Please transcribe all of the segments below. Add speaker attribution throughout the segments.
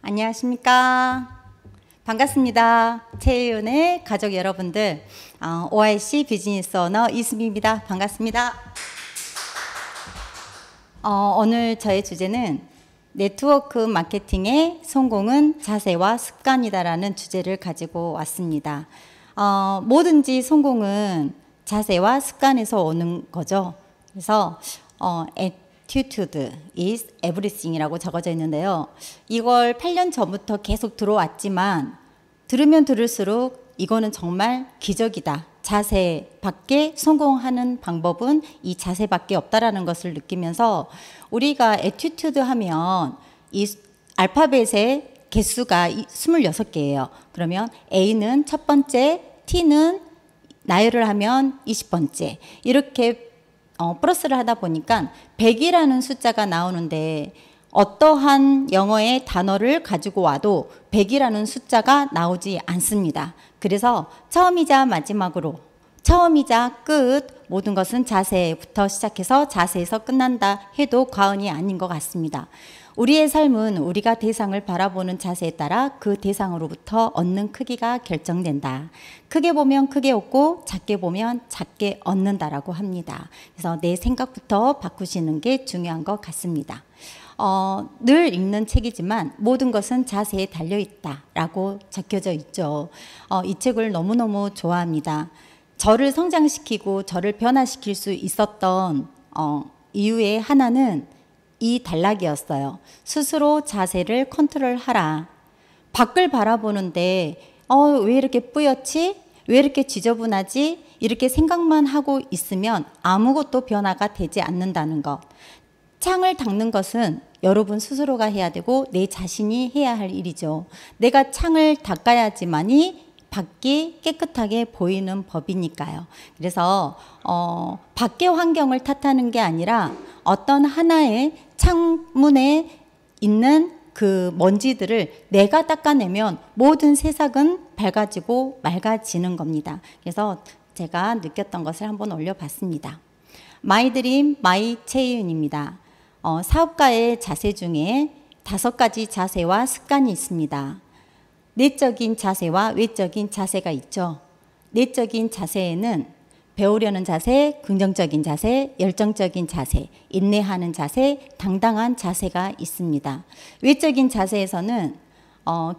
Speaker 1: 안녕하십니까. 반갑습니다. 최혜윤의 가족 여러분들, OIC 비즈니스 오너 이수미입니다. 반갑습니다. 오늘 저의 주제는 네트워크 마케팅의 성공은 자세와 습관이다라는 주제를 가지고 왔습니다. 뭐든지 성공은 자세와 습관에서 오는 거죠. 그래서 Attitude is everything이라고 적어져 있는데요. 이걸 8년 전부터 계속 들어왔지만 들으면 들을수록 이거는 정말 기적이다. 자세밖에 성공하는 방법은 이 자세밖에 없다라는 것을 느끼면서 우리가 Attitude 하면 이 알파벳의 개수가 26개예요. 그러면 A는 첫 번째, T는 나열을 하면 20번째 이렇게 플러스를 하다 보니까 100이라는 숫자가 나오는데 어떠한 영어의 단어를 가지고 와도 100이라는 숫자가 나오지 않습니다. 그래서 처음이자 마지막으로 처음이자 끝 모든 것은 자세부터 시작해서 자세에서 끝난다 해도 과언이 아닌 것 같습니다. 우리의 삶은 우리가 대상을 바라보는 자세에 따라 그 대상으로부터 얻는 크기가 결정된다. 크게 보면 크게 얻고 작게 보면 작게 얻는다라고 합니다. 그래서 내 생각부터 바꾸시는 게 중요한 것 같습니다. 늘 읽는 책이지만 모든 것은 자세에 달려있다라고 적혀져 있죠. 이 책을 너무너무 좋아합니다. 저를 성장시키고 저를 변화시킬 수 있었던 이유의 하나는 이 단락이었어요. 스스로 자세를 컨트롤하라. 밖을 바라보는데 왜 이렇게 뿌옇지? 왜 이렇게 지저분하지? 이렇게 생각만 하고 있으면 아무것도 변화가 되지 않는다는 것. 창을 닦는 것은 여러분 스스로가 해야 되고 내 자신이 해야 할 일이죠. 내가 창을 닦아야지만이 밖이 깨끗하게 보이는 법이니까요. 그래서 밖의 환경을 탓하는 게 아니라 어떤 하나의 창문에 있는 그 먼지들을 내가 닦아내면 모든 세상은 밝아지고 맑아지는 겁니다. 그래서 제가 느꼈던 것을 한번 올려봤습니다. 마이 드림 마이 채윤입니다. 사업가의 자세 중에 5가지 자세와 습관이 있습니다. 내적인 자세와 외적인 자세가 있죠. 내적인 자세에는 배우려는 자세, 긍정적인 자세, 열정적인 자세, 인내하는 자세, 당당한 자세가 있습니다. 외적인 자세에서는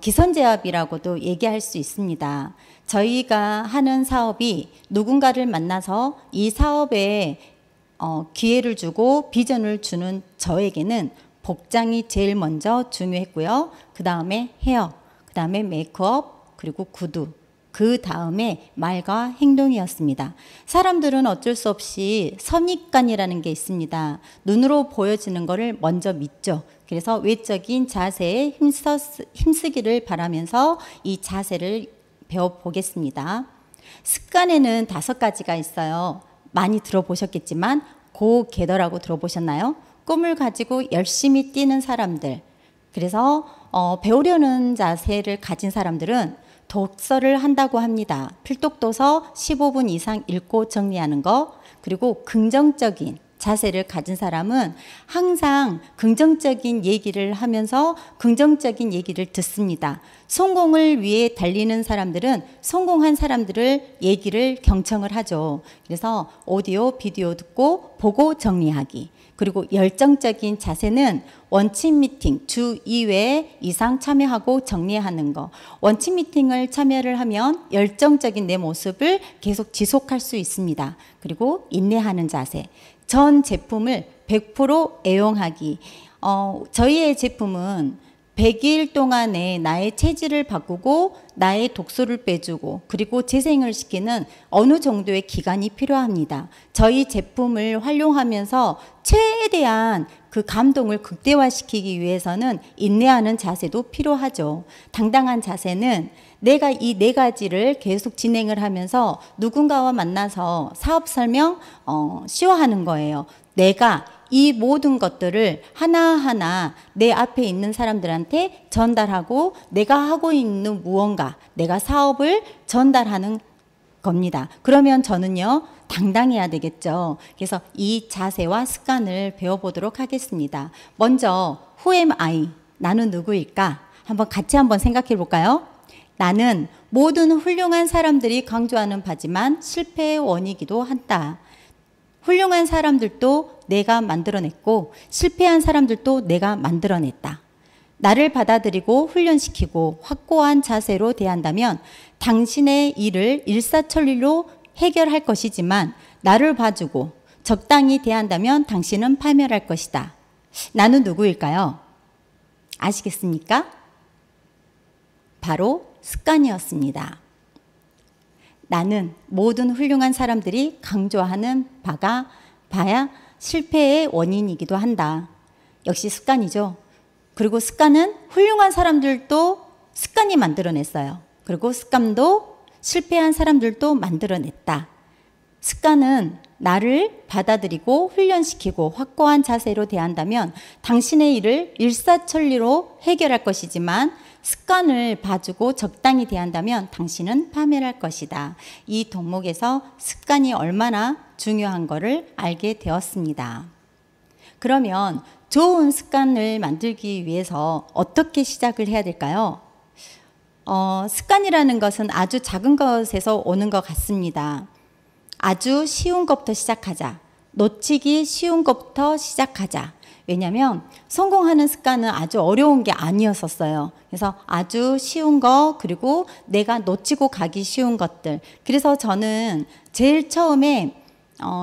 Speaker 1: 기선제압이라고도 얘기할 수 있습니다. 저희가 하는 사업이 누군가를 만나서 이 사업에 기회를 주고 비전을 주는 저에게는 복장이 제일 먼저 중요했고요. 그 다음에 헤어, 그 다음에 메이크업, 그리고 구두, 그 다음에 말과 행동이었습니다. 사람들은 어쩔 수 없이 선입관이라는 게 있습니다. 눈으로 보여지는 것을 먼저 믿죠. 그래서 외적인 자세에 힘쓰기를 바라면서 이 자세를 배워보겠습니다. 습관에는 5가지가 있어요. 많이 들어보셨겠지만 고개더라고 들어보셨나요? 꿈을 가지고 열심히 뛰는 사람들. 그래서 배우려는 자세를 가진 사람들은 독서를 한다고 합니다. 필독도서 15분 이상 읽고 정리하는 거. 그리고 긍정적인 자세를 가진 사람은 항상 긍정적인 얘기를 하면서 긍정적인 얘기를 듣습니다. 성공을 위해 달리는 사람들은 성공한 사람들을 얘기를 경청을 하죠. 그래서 오디오, 비디오 듣고 보고 정리하기. 그리고 열정적인 자세는 원칙 미팅 주 2회 이상 참여하고 정리하는 거. 원칙 미팅을 참여를 하면 열정적인 내 모습을 계속 지속할 수 있습니다. 그리고 인내하는 자세. 전 제품을 100% 애용하기. 저희의 제품은 100일 동안에 나의 체질을 바꾸고 나의 독소를 빼주고 그리고 재생을 시키는 어느 정도의 기간이 필요합니다. 저희 제품을 활용하면서 최대한 그 감동을 극대화시키기 위해서는 인내하는 자세도 필요하죠. 당당한 자세는 내가 이 4가지를 계속 진행을 하면서 누군가와 만나서 사업 설명 시화하는 거예요. 내가 이 모든 것들을 하나하나 내 앞에 있는 사람들한테 전달하고 내가 하고 있는 무언가, 내가 사업을 전달하는 겁니다. 그러면 저는요, 당당해야 되겠죠. 그래서 이 자세와 습관을 배워보도록 하겠습니다. 먼저 Who am I? 나는 누구일까? 같이 한번 생각해 볼까요? 나는 모든 훌륭한 사람들이 강조하는 바지만 실패의 원이기도 한다. 훌륭한 사람들도 내가 만들어냈고 실패한 사람들도 내가 만들어냈다. 나를 받아들이고 훈련시키고 확고한 자세로 대한다면 당신의 일을 일사천리로 해결할 것이지만 나를 봐주고 적당히 대한다면 당신은 파멸할 것이다. 나는 누구일까요? 아시겠습니까? 바로 습관이었습니다. 나는 모든 훌륭한 사람들이 강조하는 바야 실패의 원인이기도 한다. 역시 습관이죠. 그리고 습관은 훌륭한 사람들도 습관이 만들어냈어요. 그리고 습관도 실패한 사람들도 만들어냈다. 습관은 나를 받아들이고 훈련시키고 확고한 자세로 대한다면 당신의 일을 일사천리로 해결할 것이지만 습관을 봐주고 적당히 대한다면 당신은 파멸할 것이다. 이 덕목에서 습관이 얼마나 중요한 것을 알게 되었습니다. 그러면 좋은 습관을 만들기 위해서 어떻게 시작을 해야 될까요? 습관이라는 것은 아주 작은 것에서 오는 것 같습니다. 아주 쉬운 것부터 시작하자. 놓치기 쉬운 것부터 시작하자. 왜냐하면 성공하는 습관은 아주 어려운 게 아니었었어요. 그래서 아주 쉬운 거 그리고 내가 놓치고 가기 쉬운 것들. 그래서 저는 제일 처음에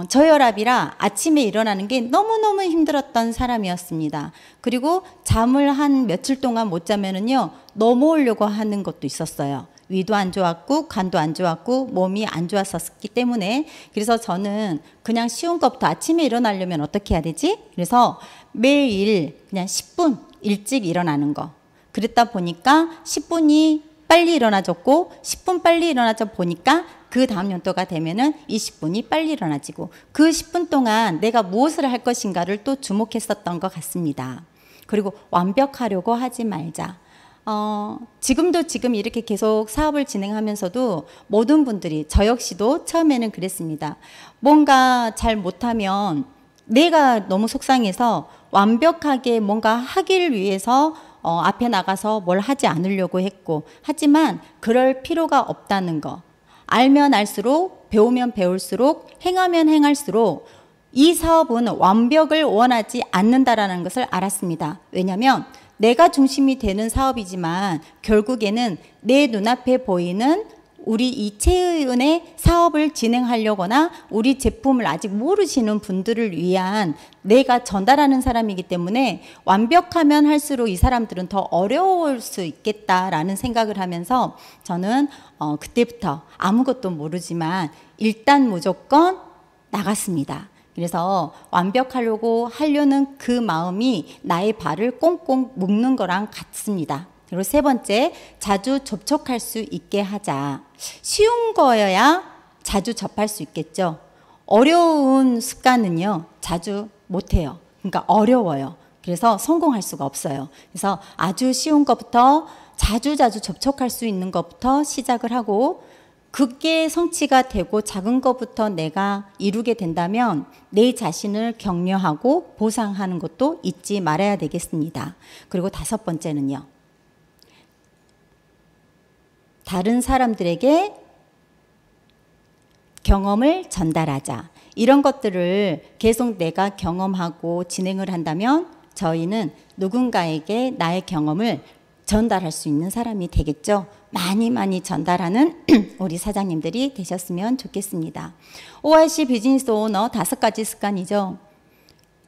Speaker 1: 저혈압이라 아침에 일어나는 게 너무너무 힘들었던 사람이었습니다. 그리고 잠을 한 며칠 동안 못 자면은요 넘어오려고 하는 것도 있었어요. 위도 안 좋았고 간도 안 좋았고 몸이 안 좋았었기 때문에 그래서 저는 그냥 쉬운 것부터 아침에 일어나려면 어떻게 해야 되지? 그래서 매일 그냥 10분 일찍 일어나는 거. 그랬다 보니까 10분이 빨리 일어나졌고 10분 빨리 일어나져 보니까 그 다음 연도가 되면은 20분이 빨리 일어나지고 그 10분 동안 내가 무엇을 할 것인가를 또 주목했었던 것 같습니다. 그리고 완벽하려고 하지 말자. 지금 이렇게 계속 사업을 진행하면서도 모든 분들이 저 역시도 처음에는 그랬습니다. 뭔가 잘 못하면 내가 너무 속상해서 완벽하게 뭔가 하기를 위해서 앞에 나가서 뭘 하지 않으려고 했고 하지만 그럴 필요가 없다는 거. 알면 알수록 배우면 배울수록 행하면 행할수록 이 사업은 완벽을 원하지 않는다라는 것을 알았습니다. 왜냐하면 내가 중심이 되는 사업이지만 결국에는 내 눈앞에 보이는 우리 이채은의 사업을 진행하려거나 우리 제품을 아직 모르시는 분들을 위한 내가 전달하는 사람이기 때문에 완벽하면 할수록 이 사람들은 더 어려울 수 있겠다라는 생각을 하면서 저는 그때부터 아무것도 모르지만 일단 무조건 나갔습니다. 그래서 완벽하려고 하려는 그 마음이 나의 발을 꽁꽁 묶는 거랑 같습니다. 그리고 세 번째, 자주 접촉할 수 있게 하자. 쉬운 거여야 자주 접할 수 있겠죠. 어려운 습관은요, 자주 못해요. 그러니까 어려워요. 그래서 성공할 수가 없어요. 그래서 아주 쉬운 것부터 자주 접촉할 수 있는 것부터 시작을 하고 그게 성취가 되고 작은 것부터 내가 이루게 된다면 내 자신을 격려하고 보상하는 것도 잊지 말아야 되겠습니다. 그리고 다섯 번째는요. 다른 사람들에게 경험을 전달하자. 이런 것들을 계속 내가 경험하고 진행을 한다면 저희는 누군가에게 나의 경험을 전달할 수 있는 사람이 되겠죠. 많이 전달하는 우리 사장님들이 되셨으면 좋겠습니다. OIC 비즈니스 오너 5가지 습관이죠.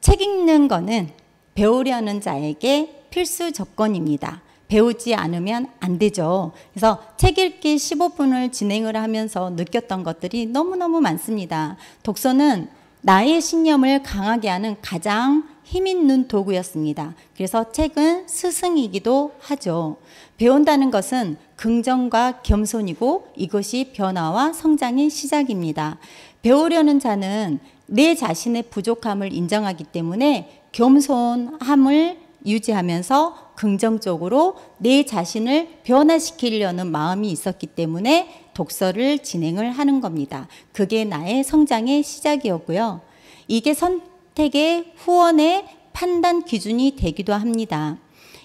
Speaker 1: 책 읽는 거는 배우려는 자에게 필수 조건입니다. 배우지 않으면 안 되죠. 그래서 책 읽기 15분을 진행을 하면서 느꼈던 것들이 너무너무 많습니다. 독서는 나의 신념을 강하게 하는 가장 힘있는 도구였습니다. 그래서 책은 스승이기도 하죠. 배운다는 것은 긍정과 겸손이고 이것이 변화와 성장의 시작입니다. 배우려는 자는 내 자신의 부족함을 인정하기 때문에 겸손함을 유지하면서 긍정적으로 내 자신을 변화시키려는 마음이 있었기 때문에 독서를 진행을 하는 겁니다. 그게 나의 성장의 시작이었고요. 이게 선택의 후원의 판단 기준이 되기도 합니다.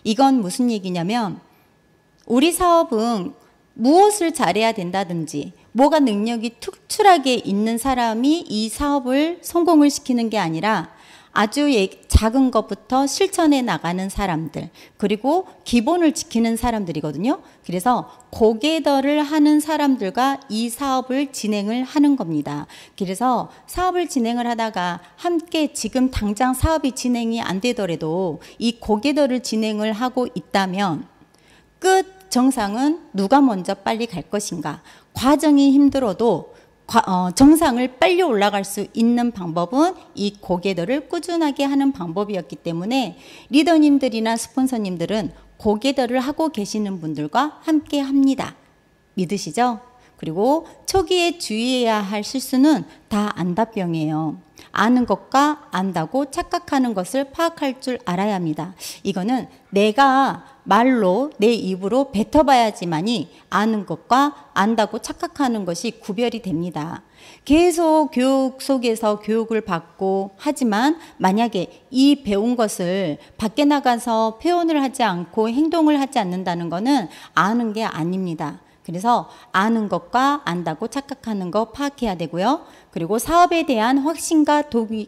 Speaker 1: 이건 무슨 얘기냐면 우리 사업은 무엇을 잘해야 된다든지 뭐가 능력이 특출하게 있는 사람이 이 사업을 성공을 시키는 게 아니라 아주 작은 것부터 실천해 나가는 사람들, 그리고 기본을 지키는 사람들이거든요. 그래서 고개더를 하는 사람들과 이 사업을 진행을 하는 겁니다. 그래서 사업을 진행을 하다가 함께 지금 당장 사업이 진행이 안 되더라도 이 고개더를 진행을 하고 있다면 끝 정상은 누가 먼저 빨리 갈 것인가. 과정이 힘들어도 정상을 빨리 올라갈 수 있는 방법은 이 고개더를 꾸준하게 하는 방법이었기 때문에 리더님들이나 스폰서님들은 고개더를 하고 계시는 분들과 함께 합니다. 믿으시죠? 그리고 초기에 주의해야 할 실수는 다 안다병이에요. 아는 것과 안다고 착각하는 것을 파악할 줄 알아야 합니다. 이거는 내가 말로 내 입으로 뱉어봐야지만이 아는 것과 안다고 착각하는 것이 구별이 됩니다. 계속 교육 속에서 교육을 받고 하지만 만약에 이 배운 것을 밖에 나가서 표현을 하지 않고 행동을 하지 않는다는 것은 아는 게 아닙니다. 그래서 아는 것과 안다고 착각하는 거 파악해야 되고요. 그리고 사업에 대한 확신과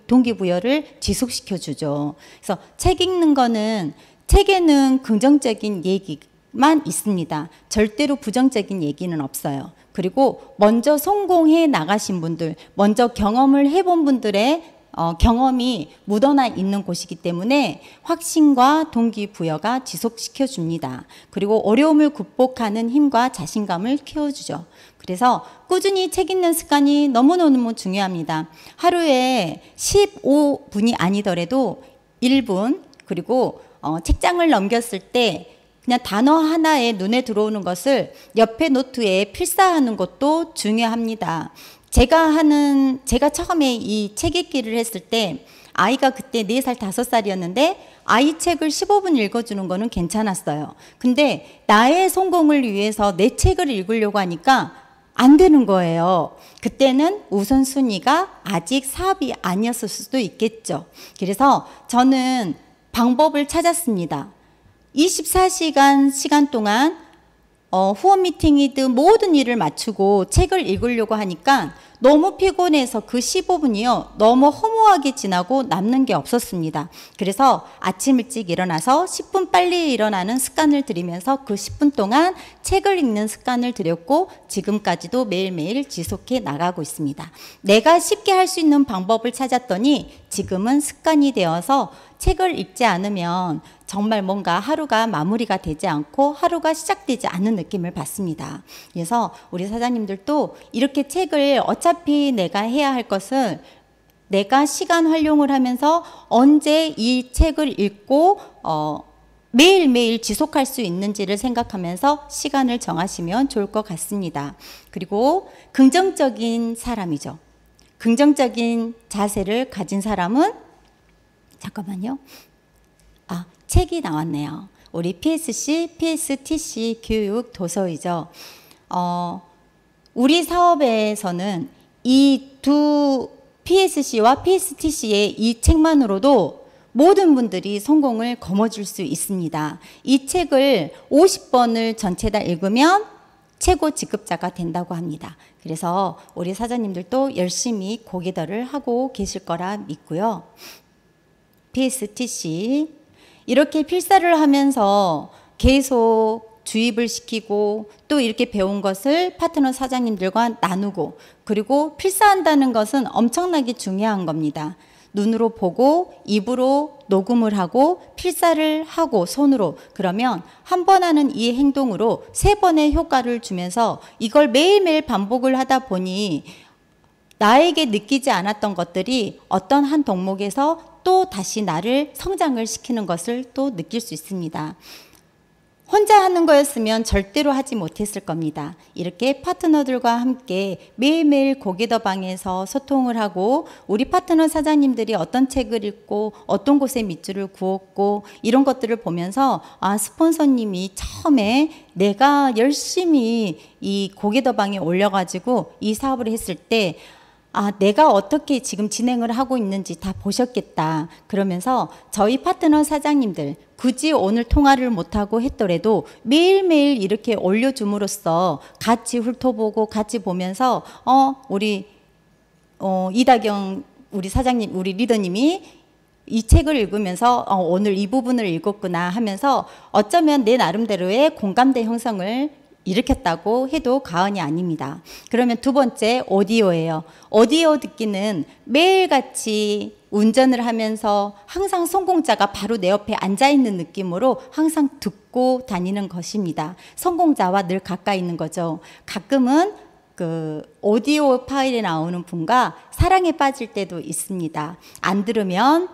Speaker 1: 동기부여를 지속시켜 주죠. 그래서 책 읽는 거는 책에는 긍정적인 얘기만 있습니다. 절대로 부정적인 얘기는 없어요. 그리고 먼저 성공해 나가신 분들, 먼저 경험을 해본 분들의 경험이 묻어나 있는 곳이기 때문에 확신과 동기부여가 지속시켜 줍니다. 그리고 어려움을 극복하는 힘과 자신감을 키워주죠. 그래서 꾸준히 책 읽는 습관이 너무너무 중요합니다. 하루에 15분이 아니더라도 1분, 그리고 책장을 넘겼을 때 그냥 단어 하나에 눈에 들어오는 것을 옆에 노트에 필사하는 것도 중요합니다. 제가 처음에 이 책 읽기를 했을 때 아이가 그때 4살, 5살이었는데 아이 책을 15분 읽어주는 거는 괜찮았어요. 근데 나의 성공을 위해서 내 책을 읽으려고 하니까 안 되는 거예요. 그때는 우선순위가 아직 사업이 아니었을 수도 있겠죠. 그래서 저는 방법을 찾았습니다. 24시간 시간 동안 후원 미팅이든 모든 일을 마치고 책을 읽으려고 하니까 너무 피곤해서 그 15분이요 너무 허무하게 지나고 남는 게 없었습니다. 그래서 아침 일찍 일어나서 10분 빨리 일어나는 습관을 들이면서 그 10분 동안 책을 읽는 습관을 들였고 지금까지도 매일매일 지속해 나가고 있습니다. 내가 쉽게 할 수 있는 방법을 찾았더니 지금은 습관이 되어서 책을 읽지 않으면 정말 뭔가 하루가 마무리가 되지 않고 하루가 시작되지 않는 느낌을 받습니다. 그래서 우리 사장님들도 이렇게 책을 어차피 내가 해야 할 것은 내가 시간 활용을 하면서 언제 이 책을 읽고 매일매일 지속할 수 있는지를 생각하면서 시간을 정하시면 좋을 것 같습니다. 그리고 긍정적인 사람이죠. 긍정적인 자세를 가진 사람은 잠깐만요. 책이 나왔네요. 우리 PSC, PSTC 교육 도서이죠. 우리 사업에서는 이 두 PSC와 PSTC의 이 책만으로도 모든 분들이 성공을 거머쥘 수 있습니다. 이 책을 50번을 전체 다 읽으면 최고 직급자가 된다고 합니다. 그래서 우리 사장님들도 열심히 고개더를 하고 계실 거라 믿고요. PSTC 이렇게 필사를 하면서 계속 주입을 시키고 또 이렇게 배운 것을 파트너 사장님들과 나누고 그리고 필사한다는 것은 엄청나게 중요한 겁니다. 눈으로 보고 입으로 녹음을 하고 필사를 하고 손으로 그러면 한 번 하는 이 행동으로 3번의 효과를 주면서 이걸 매일매일 반복을 하다 보니 나에게 느끼지 않았던 것들이 어떤 한 덕목에서 또 다시 나를 성장을 시키는 것을 또 느낄 수 있습니다. 혼자 하는 거였으면 절대로 하지 못했을 겁니다. 이렇게 파트너들과 함께 매일매일 고개더방에서 소통을 하고 우리 파트너 사장님들이 어떤 책을 읽고 어떤 곳에 밑줄을 그었고 이런 것들을 보면서 스폰서님이 처음에 내가 열심히 이 고개더방에 올려가지고 이 사업을 했을 때 아, 내가 어떻게 지금 진행을 하고 있는지 다 보셨겠다. 그러면서 저희 파트너 사장님들, 굳이 오늘 통화를 못하고 했더라도 매일매일 이렇게 올려줌으로써 같이 훑어보고 같이 보면서, 우리, 이다경 우리 사장님, 우리 리더님이 이 책을 읽으면서 오늘 이 부분을 읽었구나 하면서 어쩌면 내 나름대로의 공감대 형성을 일으켰다고 해도 과언이 아닙니다. 그러면 두 번째 오디오예요. 오디오 듣기는 매일같이 운전을 하면서 항상 성공자가 바로 내 옆에 앉아있는 느낌으로 항상 듣고 다니는 것입니다. 성공자와 늘 가까이 있는 거죠. 가끔은 그 오디오 파일에 나오는 분과 사랑에 빠질 때도 있습니다. 안 들으면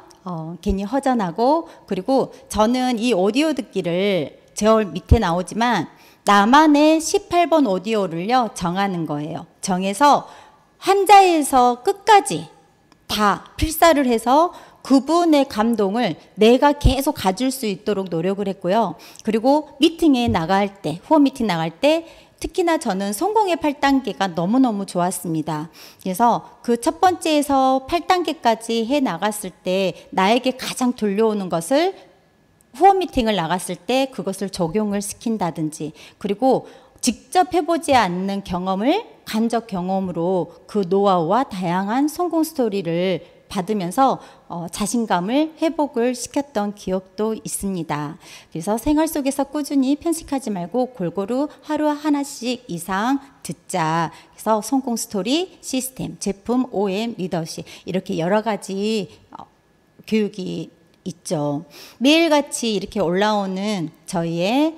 Speaker 1: 괜히 허전하고, 그리고 저는 이 오디오 듣기를 저 밑에 나오지만 나만의 18번 오디오를요 정하는 거예요. 정해서 한자에서 끝까지 다 필사를 해서 그분의 감동을 내가 계속 가질 수 있도록 노력을 했고요. 그리고 미팅에 나갈 때, 후원 미팅 나갈 때 특히나 저는 성공의 8단계가 너무너무 좋았습니다. 그래서 그 첫 번째에서 8단계까지 해 나갔을 때 나에게 가장 들려오는 것을 후원 미팅을 나갔을 때 그것을 적용을 시킨다든지, 그리고 직접 해보지 않는 경험을 간접 경험으로 그 노하우와 다양한 성공 스토리를 받으면서 자신감을 회복을 시켰던 기억도 있습니다. 그래서 생활 속에서 꾸준히 편식하지 말고 골고루 하루 하나씩 이상 듣자. 그래서 성공 스토리, 시스템, 제품, OM, 리더십 이렇게 여러 가지 교육이 있죠. 매일같이 이렇게 올라오는 저희의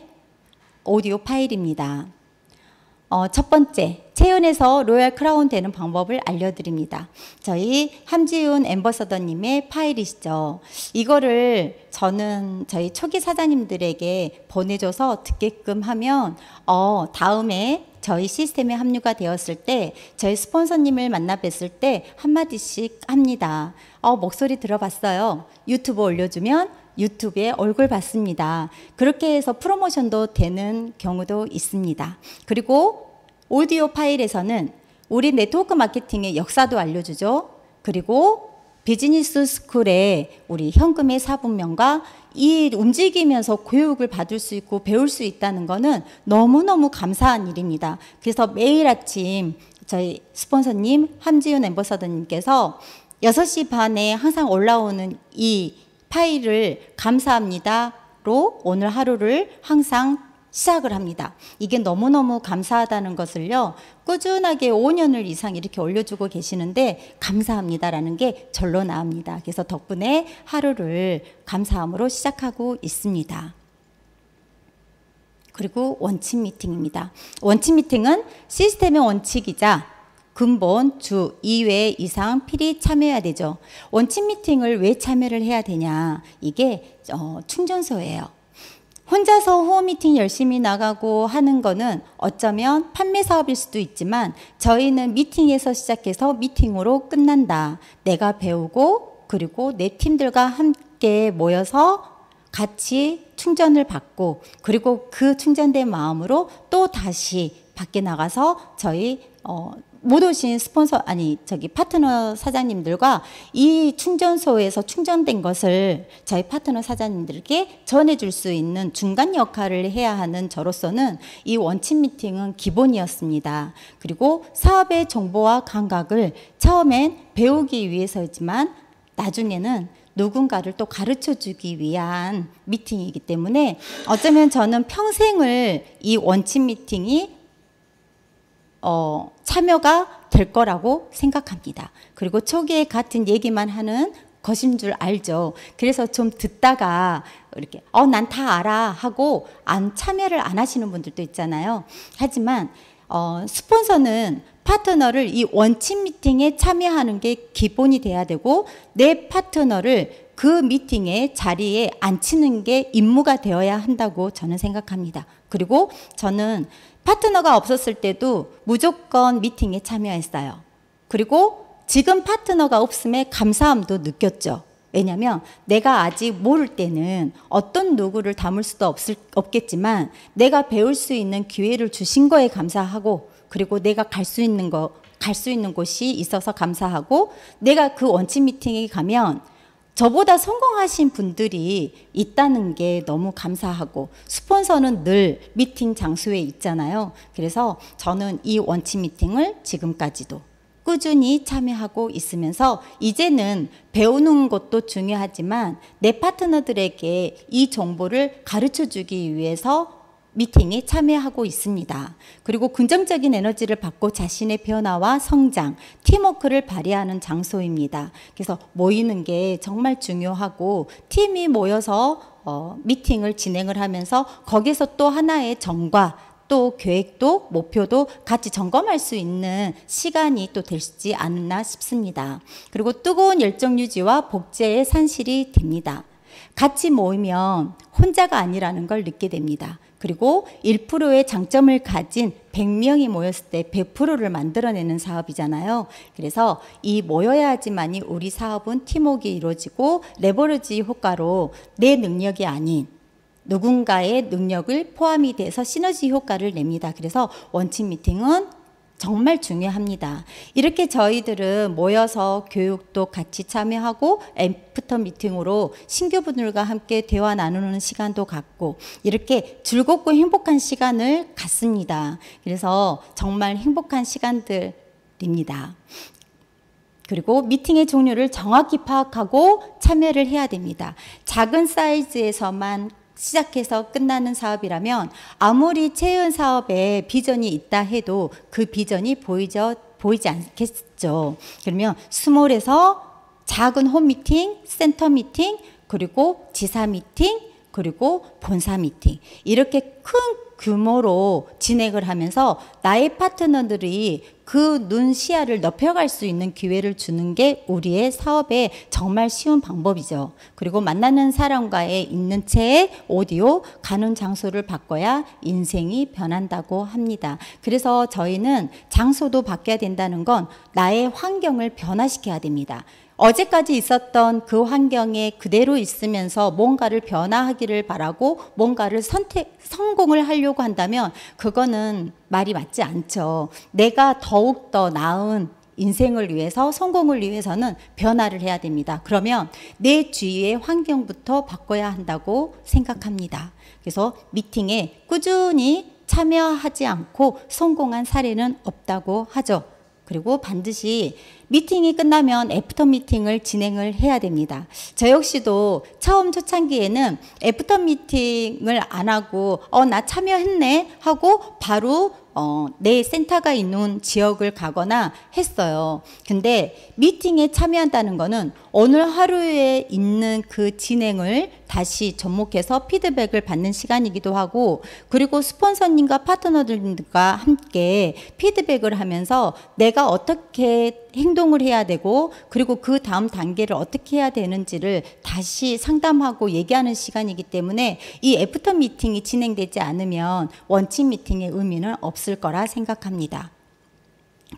Speaker 1: 오디오 파일입니다. 첫 번째, 체온에서 로얄 크라운 되는 방법을 알려드립니다. 저희 함지훈 앰버서더님의 파일이시죠. 이거를 저는 저희 초기 사장님들에게 보내줘서 듣게끔 하면 다음에 저희 시스템에 합류가 되었을 때 저희 스폰서님을 만나 뵀을 때 한마디씩 합니다. 목소리 들어봤어요. 유튜브 올려주면 유튜브에 얼굴 봤습니다. 그렇게 해서 프로모션도 되는 경우도 있습니다. 그리고 오디오 파일에서는 우리 네트워크 마케팅의 역사도 알려주죠. 그리고 비즈니스 스쿨에 우리 현금의 4분명과 이 움직이면서 교육을 받을 수 있고 배울 수 있다는 것은 너무너무 감사한 일입니다. 그래서 매일 아침 저희 스폰서님 함지윤 앰버서더님께서 6시 반에 항상 올라오는 이 파일을 감사합니다로 오늘 하루를 항상 시작을 합니다. 이게 너무너무 감사하다는 것을요, 꾸준하게 5년을 이상 이렇게 올려주고 계시는데 감사합니다라는 게 절로 나옵니다. 그래서 덕분에 하루를 감사함으로 시작하고 있습니다. 그리고 원칙 미팅입니다. 원칙 미팅은 시스템의 원칙이자 근본 주 2회 이상 필히 참여해야 되죠. 원칙 미팅을 왜 참여를 해야 되냐? 이게 충전소예요. 혼자서 후원 미팅 열심히 나가고 하는 거는 어쩌면 판매 사업일 수도 있지만 저희는 미팅에서 시작해서 미팅으로 끝난다. 내가 배우고 그리고 내 팀들과 함께 모여서 같이 충전을 받고 그리고 그 충전된 마음으로 또 다시 밖에 나가서 저희 못 오신 스폰서 파트너 사장님들과 이 충전소에서 충전된 것을 저희 파트너 사장님들께 전해줄 수 있는 중간 역할을 해야 하는 저로서는 이 원칙 미팅은 기본이었습니다. 그리고 사업의 정보와 감각을 처음엔 배우기 위해서이지만 나중에는 누군가를 또 가르쳐주기 위한 미팅이기 때문에 어쩌면 저는 평생을 이 원칙 미팅이 참여가 될 거라고 생각합니다. 그리고 초기에 같은 얘기만 하는 것인 줄 알죠. 그래서 좀 듣다가 이렇게 난 다 알아 하고 참여를 안 하시는 분들도 있잖아요. 하지만 스폰서는 파트너를 이 원칙 미팅에 참여하는 게 기본이 돼야 되고 내 파트너를 그 미팅의 자리에 앉히는 게 임무가 되어야 한다고 저는 생각합니다. 그리고 저는 파트너가 없었을 때도 무조건 미팅에 참여했어요. 그리고 지금 파트너가 없음에 감사함도 느꼈죠. 왜냐하면 내가 아직 모를 때는 어떤 누구를 담을 수도 없겠지만 내가 배울 수 있는 기회를 주신 거에 감사하고 그리고 내가 갈 수 있는 거 갈 수 있는 곳이 있어서 감사하고, 내가 그 원팀 미팅에 가면 저보다 성공하신 분들이 있다는 게 너무 감사하고, 스폰서는 늘 미팅 장소에 있잖아요. 그래서 저는 이 원팀 미팅을 지금까지도 꾸준히 참여하고 있으면서, 이제는 배우는 것도 중요하지만 내 파트너들에게 이 정보를 가르쳐 주기 위해서 미팅에 참여하고 있습니다. 그리고 긍정적인 에너지를 받고 자신의 변화와 성장, 팀워크를 발휘하는 장소입니다. 그래서 모이는 게 정말 중요하고, 팀이 모여서 미팅을 진행을 하면서 거기서 또 하나의 정과 또 계획도 목표도 같이 점검할 수 있는 시간이 또 되지 않나 싶습니다. 그리고 뜨거운 열정 유지와 복제의 산실이 됩니다. 같이 모이면 혼자가 아니라는 걸 느끼게 됩니다. 그리고 1%의 장점을 가진 100명이 모였을 때 100%를 만들어내는 사업이잖아요. 그래서 이 모여야지만이 우리 사업은 팀워크가 이루어지고, 레버리지 효과로 내 능력이 아닌 누군가의 능력을 포함이 돼서 시너지 효과를 냅니다. 그래서 원팀 미팅은 정말 중요합니다. 이렇게 저희들은 모여서 교육도 같이 참여하고, 애프터 미팅으로 신규분들과 함께 대화 나누는 시간도 갖고, 이렇게 즐겁고 행복한 시간을 갖습니다. 그래서 정말 행복한 시간들입니다. 그리고 미팅의 종류를 정확히 파악하고 참여를 해야 됩니다. 작은 사이즈에서만 시작해서 끝나는 사업이라면 아무리 체험 사업에 비전이 있다 해도 그 비전이 보이지 않겠죠. 그러면 스몰에서 작은 홈 미팅, 센터 미팅, 그리고 지사 미팅, 그리고 본사 미팅, 이렇게 큰 규모로 진행을 하면서 나의 파트너들이 그 눈 시야를 넓혀갈 수 있는 기회를 주는 게 우리의 사업의 정말 쉬운 방법이죠. 그리고 만나는 사람과의 있는 채 오디오, 가는 장소를 바꿔야 인생이 변한다고 합니다. 그래서 저희는 장소도 바뀌어야 된다는 건 나의 환경을 변화시켜야 됩니다. 어제까지 있었던 그 환경에 그대로 있으면서 뭔가를 변화하기를 바라고 뭔가를 성공을 하려고 한다면 그거는 말이 맞지 않죠. 내가 더욱더 나은 인생을 위해서, 성공을 위해서는 변화를 해야 됩니다. 그러면 내 주위의 환경부터 바꿔야 한다고 생각합니다. 그래서 미팅에 꾸준히 참여하지 않고 성공한 사례는 없다고 하죠. 그리고 반드시 미팅이 끝나면 애프터 미팅을 진행을 해야 됩니다. 저 역시도 처음 초창기에는 애프터 미팅을 안 하고 나 참여했네 하고 바로 내 센터가 있는 지역을 가거나 했어요. 근데 미팅에 참여한다는 거는 오늘 하루에 있는 그 진행을 다시 접목해서 피드백을 받는 시간이기도 하고, 그리고 스폰서님과 파트너들과 함께 피드백을 하면서 내가 어떻게 행동을 해야 되고, 그리고 그 다음 단계를 어떻게 해야 되는지를 다시 상담하고 얘기하는 시간이기 때문에 이 애프터 미팅이 진행되지 않으면 원팀 미팅의 의미는 없을 거라 생각합니다.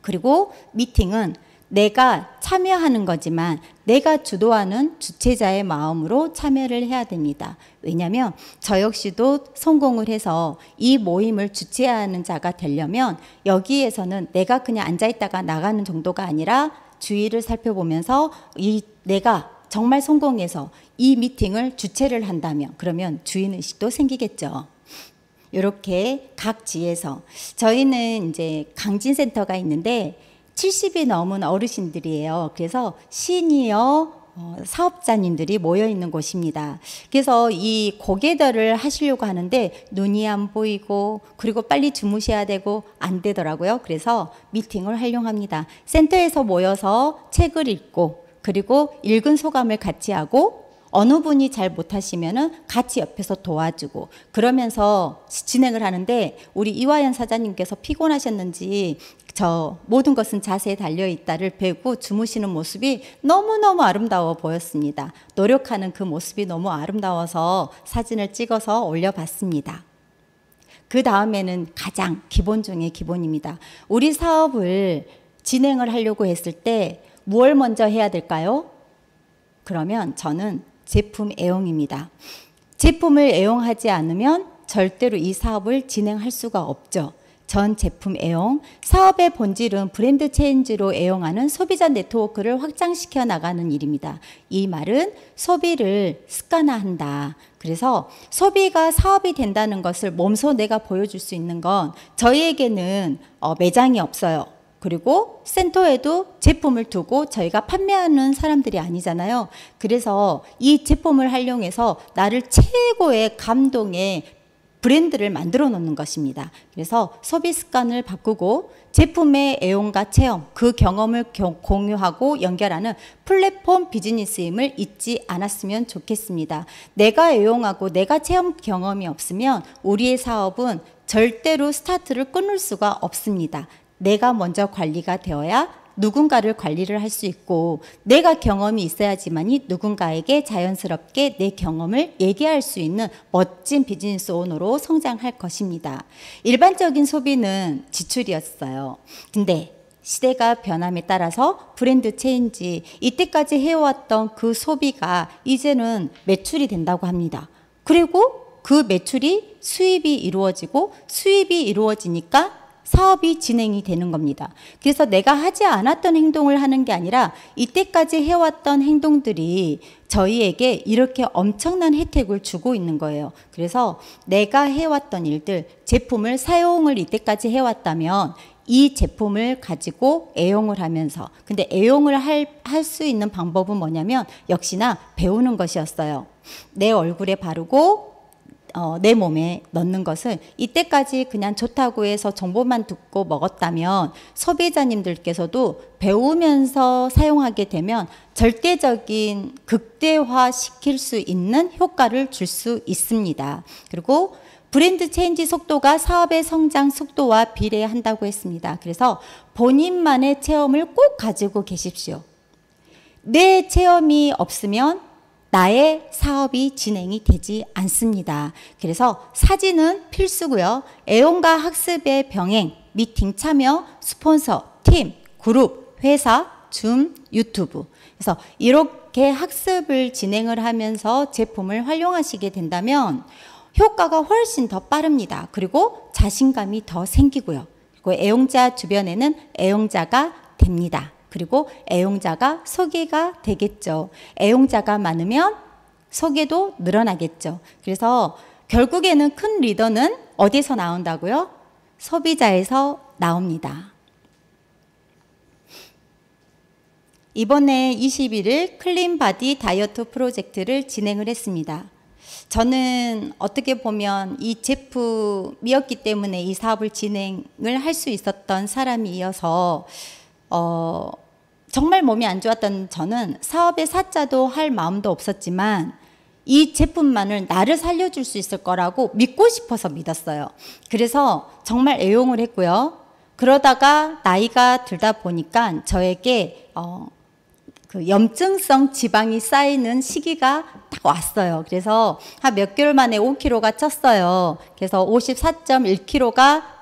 Speaker 1: 그리고 미팅은 내가 참여하는 거지만 내가 주도하는 주최자의 마음으로 참여를 해야 됩니다. 왜냐하면 저 역시도 성공을 해서 이 모임을 주최하는 자가 되려면 여기에서는 내가 그냥 앉아있다가 나가는 정도가 아니라 주위를 살펴보면서 내가 정말 성공해서 이 미팅을 주최를 한다면 그러면 주인의식도 생기겠죠. 이렇게 각 지에서 저희는 이제 강진센터가 있는데 70이 넘은 어르신들이에요. 그래서 시니어 사업자님들이 모여 있는 곳입니다. 그래서 이 고개들을 하시려고 하는데 눈이 안 보이고 그리고 빨리 주무셔야 되고 안 되더라고요. 그래서 미팅을 활용합니다. 센터에서 모여서 책을 읽고 그리고 읽은 소감을 같이 하고 어느 분이 잘 못하시면은 같이 옆에서 도와주고 그러면서 진행을 하는데, 우리 이화연 사장님께서 피곤하셨는지 저 모든 것은 자세에 달려있다를 배우고 주무시는 모습이 너무너무 아름다워 보였습니다. 노력하는 그 모습이 너무 아름다워서 사진을 찍어서 올려봤습니다. 그 다음에는 가장 기본 중에 기본입니다. 우리 사업을 진행을 하려고 했을 때 무엇을 먼저 해야 될까요? 그러면 저는 제품 애용입니다. 제품을 애용하지 않으면 절대로 이 사업을 진행할 수가 없죠. 전 제품 애용, 사업의 본질은 브랜드 체인지로 애용하는 소비자 네트워크를 확장시켜 나가는 일입니다. 이 말은 소비를 습관화한다. 그래서 소비가 사업이 된다는 것을 몸소 내가 보여줄 수 있는 건 저희에게는 매장이 없어요. 그리고 센터에도 제품을 두고 저희가 판매하는 사람들이 아니잖아요. 그래서 이 제품을 활용해서 나를 최고의 감동의 브랜드를 만들어 놓는 것입니다. 그래서 소비 습관을 바꾸고 제품의 애용과 체험, 그 경험을 공유하고 연결하는 플랫폼 비즈니스임을 잊지 않았으면 좋겠습니다. 내가 애용하고 내가 체험 경험이 없으면 우리의 사업은 절대로 스타트를 끊을 수가 없습니다. 내가 먼저 관리가 되어야 누군가를 관리를 할 수 있고 내가 경험이 있어야지만이 누군가에게 자연스럽게 내 경험을 얘기할 수 있는 멋진 비즈니스 오너로 성장할 것입니다. 일반적인 소비는 지출이었어요. 근데 시대가 변함에 따라서 브랜드 체인지, 이때까지 해왔던 그 소비가 이제는 매출이 된다고 합니다. 그리고 그 매출이 수입이 이루어지고 수입이 이루어지니까 사업이 진행이 되는 겁니다. 그래서 내가 하지 않았던 행동을 하는 게 아니라 이때까지 해왔던 행동들이 저희에게 이렇게 엄청난 혜택을 주고 있는 거예요. 그래서 내가 해왔던 일들, 제품을 사용을 이때까지 해왔다면 이 제품을 가지고 애용을 하면서, 근데 애용을 할 수 있는 방법은 뭐냐면 역시나 배우는 것이었어요. 내 얼굴에 바르고 내 몸에 넣는 것은 이때까지 그냥 좋다고 해서 정보만 듣고 먹었다면 소비자님들께서도 배우면서 사용하게 되면 절대적인 극대화 시킬 수 있는 효과를 줄 수 있습니다. 그리고 브랜드 체인지 속도가 사업의 성장 속도와 비례한다고 했습니다. 그래서 본인만의 체험을 꼭 가지고 계십시오. 내 체험이 없으면 나의 사업이 진행이 되지 않습니다. 그래서 사진은 필수고요. 애용과 학습의 병행, 미팅 참여, 스폰서, 팀, 그룹, 회사, 줌, 유튜브. 그래서 이렇게 학습을 진행을 하면서 제품을 활용하시게 된다면 효과가 훨씬 더 빠릅니다. 그리고 자신감이 더 생기고요. 그리고 애용자 주변에는 애용자가 됩니다. 그리고 애용자가 소개가 되겠죠. 애용자가 많으면 소개도 늘어나겠죠. 그래서 결국에는 큰 리더는 어디서 나온다고요? 소비자에서 나옵니다. 이번에 21일 클린 바디 다이어트 프로젝트를 진행을 했습니다. 저는 어떻게 보면 이 제품이었기 때문에 이 사업을 진행을 할 수 있었던 사람이어서 정말 몸이 안 좋았던 저는 사업의 사자도 할 마음도 없었지만 이 제품만을 나를 살려줄 수 있을 거라고 믿고 싶어서 믿었어요. 그래서 정말 애용을 했고요. 그러다가 나이가 들다 보니까 저에게 그 염증성 지방이 쌓이는 시기가 딱 왔어요. 그래서 한 몇 개월 만에 5kg가 쪘어요. 그래서 54.1kg가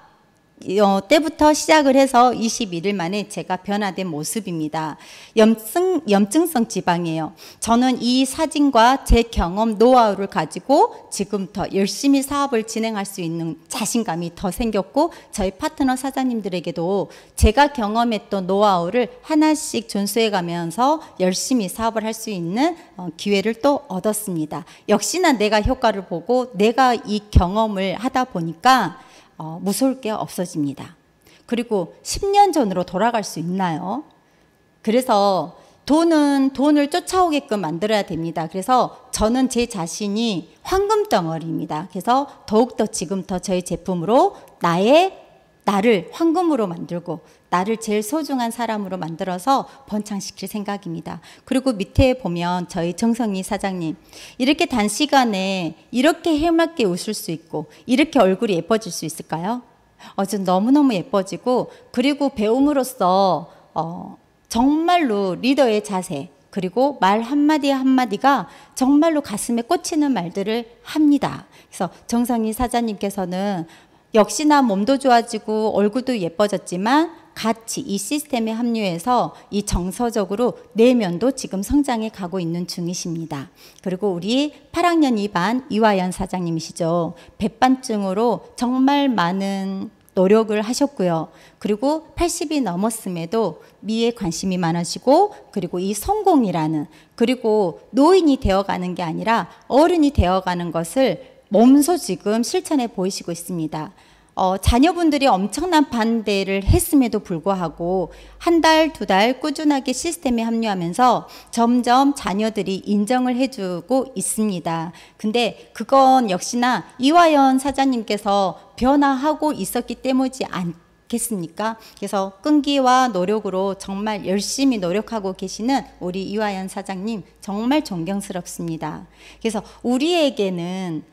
Speaker 1: 때부터 시작을 해서 21일 만에 제가 변화된 모습입니다. 염증성 지방이에요. 저는 이 사진과 제 경험, 노하우를 가지고 지금 더 열심히 사업을 진행할 수 있는 자신감이 더 생겼고 저희 파트너 사장님들에게도 제가 경험했던 노하우를 하나씩 전수해 가면서 열심히 사업을 할 수 있는 기회를 또 얻었습니다. 역시나 내가 효과를 보고 내가 이 경험을 하다 보니까 무서울 게 없어집니다. 그리고 10년 전으로 돌아갈 수 있나요? 그래서 돈을 쫓아오게끔 만들어야 됩니다. 그래서 저는 제 자신이 황금 덩어리입니다. 그래서 더욱더 지금부터 저희 제품으로 나를 황금으로 만들고 나를 제일 소중한 사람으로 만들어서 번창시킬 생각입니다. 그리고 밑에 보면 저희 정성희 사장님 이렇게 단시간에 이렇게 해맑게 웃을 수 있고 이렇게 얼굴이 예뻐질 수 있을까요? 전 너무너무 예뻐지고 그리고 배움으로써 정말로 리더의 자세 그리고 말 한마디 한마디가 정말로 가슴에 꽂히는 말들을 합니다. 그래서 정성희 사장님께서는 역시나 몸도 좋아지고 얼굴도 예뻐졌지만 같이 이 시스템에 합류해서 이 정서적으로 내면도 지금 성장해 가고 있는 중이십니다. 그리고 우리 8학년 2반 이화연 사장님이시죠. 백반증으로 정말 많은 노력을 하셨고요. 그리고 80이 넘었음에도 미에 관심이 많으시고, 그리고 이 성공이라는, 그리고 노인이 되어가는 게 아니라 어른이 되어가는 것을 몸소 지금 실천해 보이시고 있습니다. 자녀분들이 엄청난 반대를 했음에도 불구하고 한 달, 두 달 꾸준하게 시스템에 합류하면서 점점 자녀들이 인정을 해주고 있습니다. 근데 그건 역시나 이화연 사장님께서 변화하고 있었기 때문이지 않겠습니까? 그래서 끈기와 노력으로 정말 열심히 노력하고 계시는 우리 이화연 사장님 정말 존경스럽습니다. 그래서 우리에게는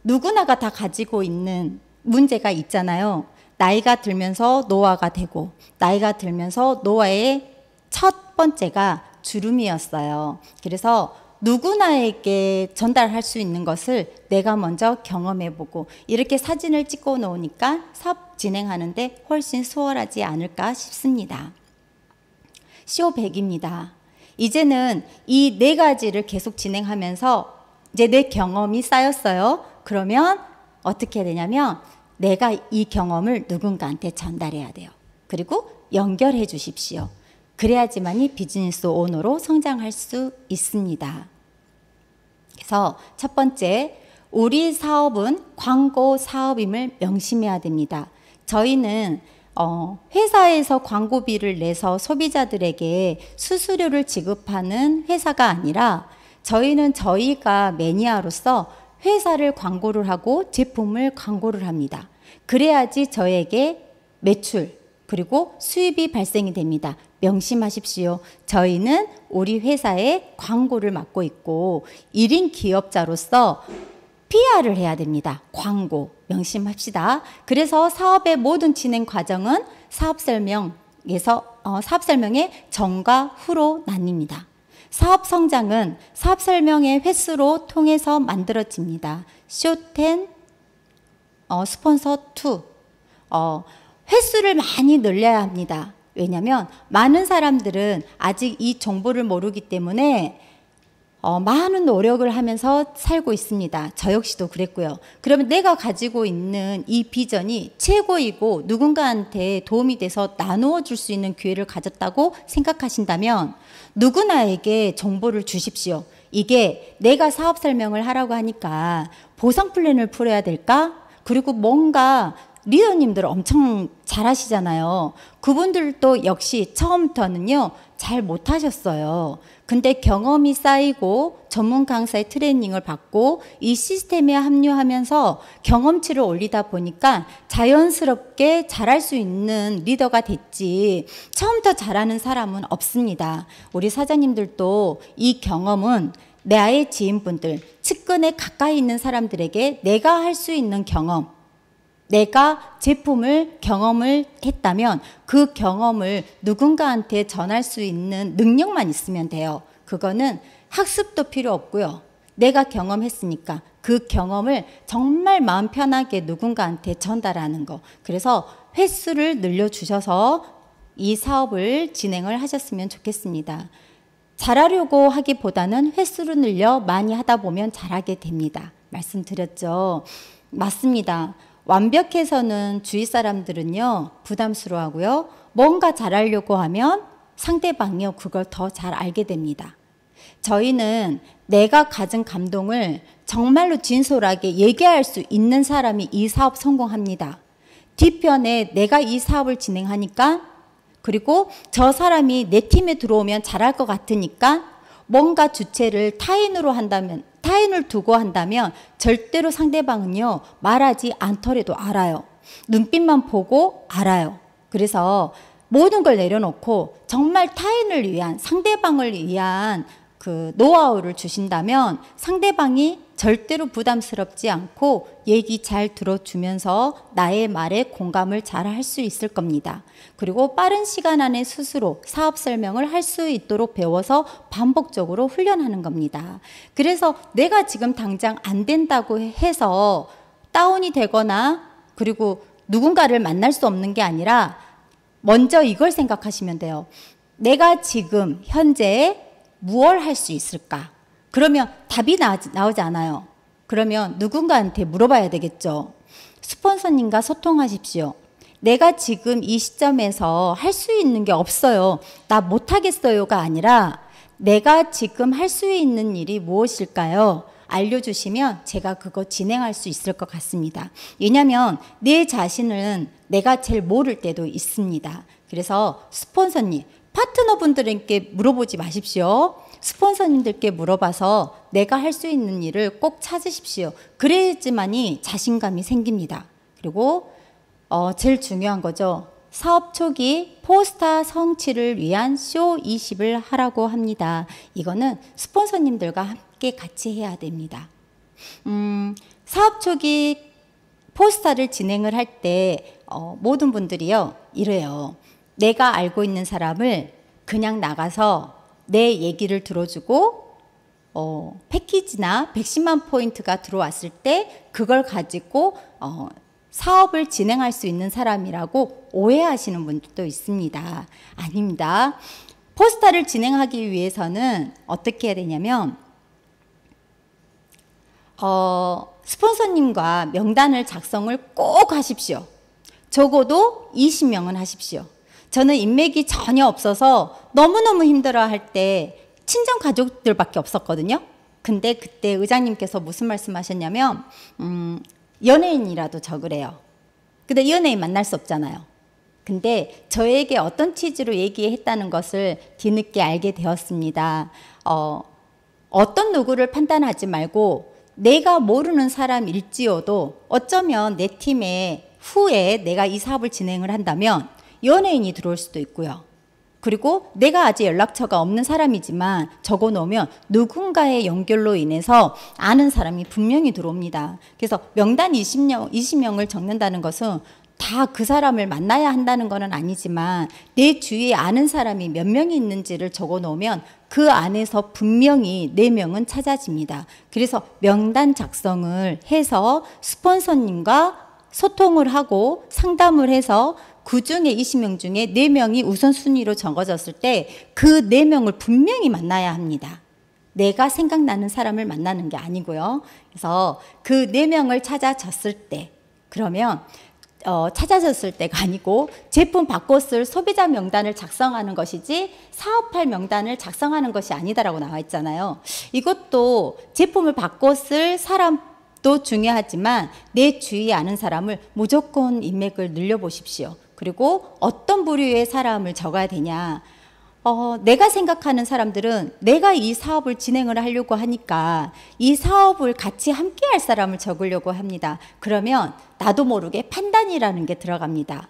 Speaker 1: 누구나가 다 가지고 있는 문제가 있잖아요. 나이가 들면서 노화가 되고, 나이가 들면서 노화의 첫 번째가 주름이었어요. 그래서 누구나에게 전달할 수 있는 것을 내가 먼저 경험해보고, 이렇게 사진을 찍고 놓으니까 사업 진행하는데 훨씬 수월하지 않을까 싶습니다. CO100입니다. 이제는 이 네 가지를 계속 진행하면서 이제 내 경험이 쌓였어요. 그러면 어떻게 되냐면 내가 이 경험을 누군가한테 전달해야 돼요. 그리고 연결해 주십시오. 그래야지만이 비즈니스 오너로 성장할 수 있습니다. 그래서 첫 번째, 우리 사업은 광고 사업임을 명심해야 됩니다. 저희는 회사에서 광고비를 내서 소비자들에게 수수료를 지급하는 회사가 아니라 저희는 저희가 매니아로서 회사를 광고를 하고 제품을 광고를 합니다. 그래야지 저에게 매출 그리고 수입이 발생이 됩니다. 명심하십시오. 저희는 우리 회사의 광고를 맡고 있고 1인 기업자로서 PR을 해야 됩니다. 광고 명심합시다. 그래서 사업의 모든 진행 과정은 사업 설명의 전과 후로 나뉩니다. 사업 성장은 사업 설명의 횟수로 통해서 만들어집니다. 쇼10, 스폰서2. 횟수를 많이 늘려야 합니다. 왜냐하면 많은 사람들은 아직 이 정보를 모르기 때문에 많은 노력을 하면서 살고 있습니다. 저 역시도 그랬고요. 그러면 내가 가지고 있는 이 비전이 최고이고 누군가한테 도움이 돼서 나누어 줄 수 있는 기회를 가졌다고 생각하신다면 누구나에게 정보를 주십시오. 이게 내가 사업 설명을 하라고 하니까 보상 플랜을 풀어야 될까? 그리고 뭔가 리더님들 엄청 잘하시잖아요. 그분들도 역시 처음부터는요 잘 못하셨어요. 근데 경험이 쌓이고 전문 강사의 트레이닝을 받고 이 시스템에 합류하면서 경험치를 올리다 보니까 자연스럽게 잘할 수 있는 리더가 됐지 처음부터 잘하는 사람은 없습니다. 우리 사장님들도 이 경험은 나의 지인분들, 측근에 가까이 있는 사람들에게 내가 할 수 있는 경험, 내가 제품을 경험을 했다면 그 경험을 누군가한테 전할 수 있는 능력만 있으면 돼요. 그거는 학습도 필요 없고요. 내가 경험했으니까 그 경험을 정말 마음 편하게 누군가한테 전달하는 거. 그래서 횟수를 늘려주셔서 이 사업을 진행을 하셨으면 좋겠습니다. 잘하려고 하기보다는 횟수를 늘려 많이 하다 보면 잘하게 됩니다. 말씀드렸죠. 맞습니다. 완벽해서는 주위 사람들은요 부담스러워하고요. 뭔가 잘하려고 하면 상대방이요 그걸 더 잘 알게 됩니다. 저희는 내가 가진 감동을 정말로 진솔하게 얘기할 수 있는 사람이 이 사업 성공합니다. 뒤편에 내가 이 사업을 진행하니까 그리고 저 사람이 내 팀에 들어오면 잘할 것 같으니까 뭔가 주체를 타인을 두고 한다면 절대로 상대방은요 말하지 않더라도 알아요. 눈빛만 보고 알아요. 그래서 모든 걸 내려놓고 정말 타인을 위한 상대방을 위한 그 노하우를 주신다면 상대방이 절대로 부담스럽지 않고 얘기 잘 들어주면서 나의 말에 공감을 잘 할 수 있을 겁니다. 그리고 빠른 시간 안에 스스로 사업 설명을 할 수 있도록 배워서 반복적으로 훈련하는 겁니다. 그래서 내가 지금 당장 안 된다고 해서 다운이 되거나 그리고 누군가를 만날 수 없는 게 아니라 먼저 이걸 생각하시면 돼요. 내가 지금 현재 무엇을 할 수 있을까? 그러면 답이 나오지 않아요. 그러면 누군가한테 물어봐야 되겠죠. 스폰서님과 소통하십시오. 내가 지금 이 시점에서 할 수 있는 게 없어요. 나 못하겠어요가 아니라 내가 지금 할 수 있는 일이 무엇일까요? 알려주시면 제가 그거 진행할 수 있을 것 같습니다. 왜냐하면 내 자신은 내가 제일 모를 때도 있습니다. 그래서 스폰서님, 파트너분들에게 물어보지 마십시오. 스폰서님들께 물어봐서 내가 할 수 있는 일을 꼭 찾으십시오. 그래야지만이 자신감이 생깁니다. 그리고 제일 중요한 거죠. 사업 초기 포스터 성취를 위한 쇼 20을 하라고 합니다. 이거는 스폰서님들과 함께 같이 해야 됩니다. 사업 초기 포스터를 진행을 할 때 모든 분들이요 이래요. 내가 알고 있는 사람을 그냥 나가서 내 얘기를 들어주고 패키지나 110만 포인트가 들어왔을 때 그걸 가지고 사업을 진행할 수 있는 사람이라고 오해하시는 분들도 있습니다. 아닙니다. 포스터를 진행하기 위해서는 어떻게 해야 되냐면 스폰서님과 명단을 작성을 꼭 하십시오. 적어도 20명은 하십시오. 저는 인맥이 전혀 없어서 너무너무 힘들어할 때 친정 가족들밖에 없었거든요. 근데 그때 의장님께서 무슨 말씀하셨냐면 연예인이라도 적으래요. 근데 연예인 만날 수 없잖아요. 근데 저에게 어떤 취지로 얘기했다는 것을 뒤늦게 알게 되었습니다. 어떤 누구를 판단하지 말고 내가 모르는 사람일지어도 어쩌면 내 팀에 후에 내가 이 사업을 진행을 한다면 연예인이 들어올 수도 있고요. 그리고 내가 아직 연락처가 없는 사람이지만 적어놓으면 누군가의 연결로 인해서 아는 사람이 분명히 들어옵니다. 그래서 명단 20명을 적는다는 것은 다 그 사람을 만나야 한다는 것은 아니지만 내 주위에 아는 사람이 몇 명이 있는지를 적어놓으면 그 안에서 분명히 4명은 찾아집니다. 그래서 명단 작성을 해서 스폰서님과 소통을 하고 상담을 해서 그 중에 20명 중에 4명이 우선순위로 적어졌을 때 그 4명을 분명히 만나야 합니다. 내가 생각나는 사람을 만나는 게 아니고요. 그래서 그 4명을 찾아졌을 때 그러면 찾아졌을 때가 아니고 제품 바꿔 쓸 소비자 명단을 작성하는 것이지 사업할 명단을 작성하는 것이 아니다라고 나와 있잖아요. 이것도 제품을 바꿔 쓸 사람도 중요하지만 내 주위에 아는 사람을 무조건 인맥을 늘려보십시오. 그리고 어떤 부류의 사람을 적어야 되냐. 내가 생각하는 사람들은 내가 이 사업을 진행을 하려고 하니까 이 사업을 같이 함께 할 사람을 적으려고 합니다. 그러면 나도 모르게 판단이라는 게 들어갑니다.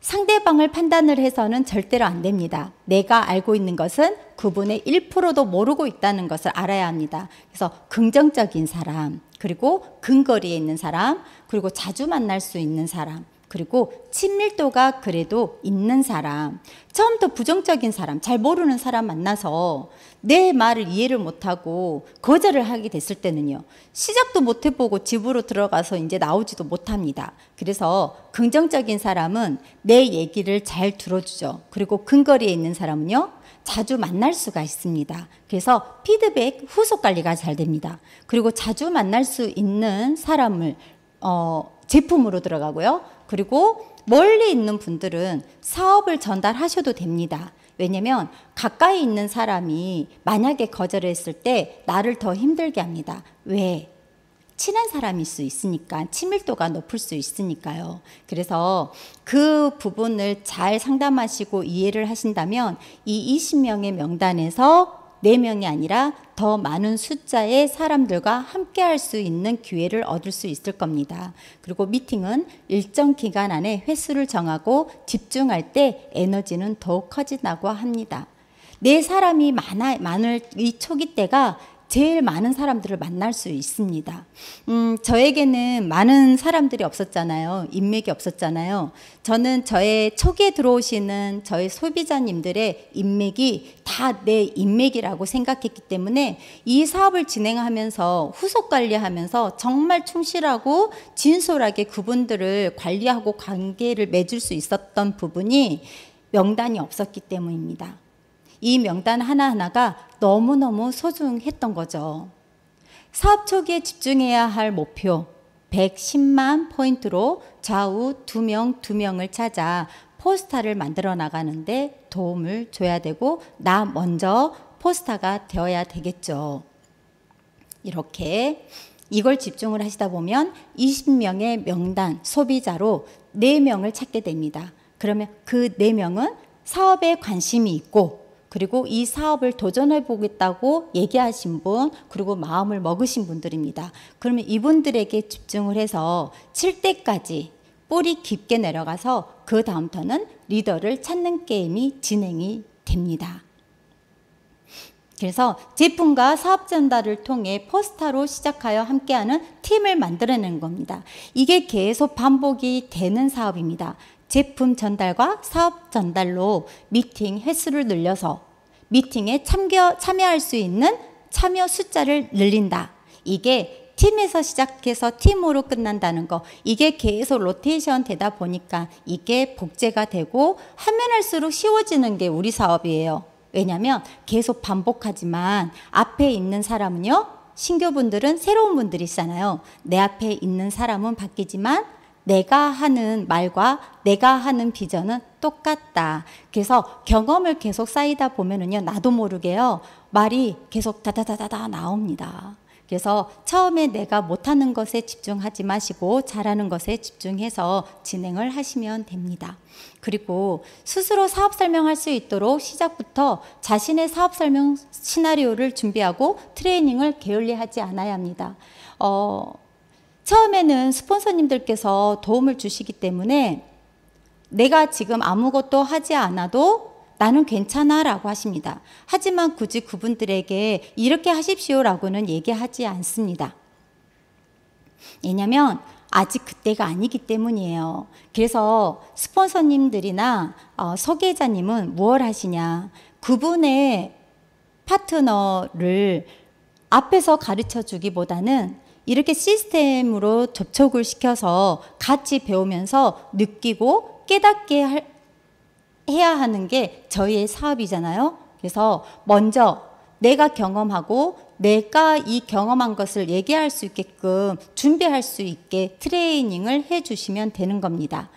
Speaker 1: 상대방을 판단을 해서는 절대로 안 됩니다. 내가 알고 있는 것은 그분의 1%도 모르고 있다는 것을 알아야 합니다. 그래서 긍정적인 사람, 그리고 근거리에 있는 사람, 그리고 자주 만날 수 있는 사람, 그리고 친밀도가 그래도 있는 사람, 처음부터 부정적인 사람, 잘 모르는 사람 만나서 내 말을 이해를 못하고 거절을 하게 됐을 때는요, 시작도 못 해보고 집으로 들어가서 이제 나오지도 못합니다. 그래서 긍정적인 사람은 내 얘기를 잘 들어주죠. 그리고 근거리에 있는 사람은요, 자주 만날 수가 있습니다. 그래서 피드백, 후속 관리가 잘 됩니다. 그리고 자주 만날 수 있는 사람을 제품으로 들어가고요. 그리고 멀리 있는 분들은 사업을 전달하셔도 됩니다. 왜냐면 가까이 있는 사람이 만약에 거절했을 때 나를 더 힘들게 합니다. 왜? 친한 사람일 수 있으니까, 친밀도가 높을 수 있으니까요. 그래서 그 부분을 잘 상담하시고 이해를 하신다면 이 20명의 명단에서 4명이 아니라 더 많은 숫자의 사람들과 함께 할 수 있는 기회를 얻을 수 있을 겁니다. 그리고 미팅은 일정 기간 안에 횟수를 정하고 집중할 때 에너지는 더욱 커진다고 합니다. 네 사람이 많을 이 초기 때가 제일 많은 사람들을 만날 수 있습니다. 저에게는 많은 사람들이 없었잖아요. 인맥이 없었잖아요. 저는 저의 초기에 들어오시는 저의 소비자님들의 인맥이 다 내 인맥이라고 생각했기 때문에 이 사업을 진행하면서 후속 관리하면서 정말 충실하고 진솔하게 그분들을 관리하고 관계를 맺을 수 있었던 부분이 명단이 없었기 때문입니다. 이 명단 하나하나가 너무너무 소중했던 거죠. 사업 초기에 집중해야 할 목표, 110만 포인트로 좌우 2명, 2명을 찾아 포스타를 만들어 나가는데 도움을 줘야 되고 나 먼저 포스타가 되어야 되겠죠. 이렇게 이걸 집중을 하시다 보면 20명의 명단 소비자로 4명을 찾게 됩니다. 그러면 그 4명은 사업에 관심이 있고 그리고 이 사업을 도전해 보겠다고 얘기하신 분 그리고 마음을 먹으신 분들입니다. 그러면 이분들에게 집중을 해서 칠 때까지 뿌리 깊게 내려가서 그 다음부터는 리더를 찾는 게임이 진행이 됩니다. 그래서 제품과 사업 전달을 통해 포스타로 시작하여 함께하는 팀을 만들어내는 겁니다. 이게 계속 반복이 되는 사업입니다. 제품 전달과 사업 전달로 미팅 횟수를 늘려서 미팅에 참여할 수 있는 참여 숫자를 늘린다. 이게 팀에서 시작해서 팀으로 끝난다는 거. 이게 계속 로테이션 되다 보니까 이게 복제가 되고 하면 할수록 쉬워지는 게 우리 사업이에요. 왜냐하면 계속 반복하지만 앞에 있는 사람은요. 신규분들은 새로운 분들이잖아요. 내 앞에 있는 사람은 바뀌지만 내가 하는 말과 내가 하는 비전은 똑같다. 그래서 경험을 계속 쌓이다 보면은요. 나도 모르게요. 말이 계속 다다다다다 나옵니다. 그래서 처음에 내가 못하는 것에 집중하지 마시고 잘하는 것에 집중해서 진행을 하시면 됩니다. 그리고 스스로 사업 설명할 수 있도록 시작부터 자신의 사업 설명 시나리오를 준비하고 트레이닝을 게을리하지 않아야 합니다. 처음에는 스폰서님들께서 도움을 주시기 때문에 내가 지금 아무것도 하지 않아도 나는 괜찮아 라고 하십니다. 하지만 굳이 그분들에게 이렇게 하십시오 라고는 얘기하지 않습니다. 왜냐하면 아직 그때가 아니기 때문이에요. 그래서 스폰서님들이나 소개자님은 무엇 하시냐. 그분의 파트너를 앞에서 가르쳐 주기보다는 이렇게 시스템으로 접촉을 시켜서 같이 배우면서 느끼고 깨닫게 해야 하는 게 저희의 사업이잖아요. 그래서 먼저 내가 경험하고 내가 이 경험한 것을 얘기할 수 있게끔 준비할 수 있게 트레이닝을 해 주시면 되는 겁니다.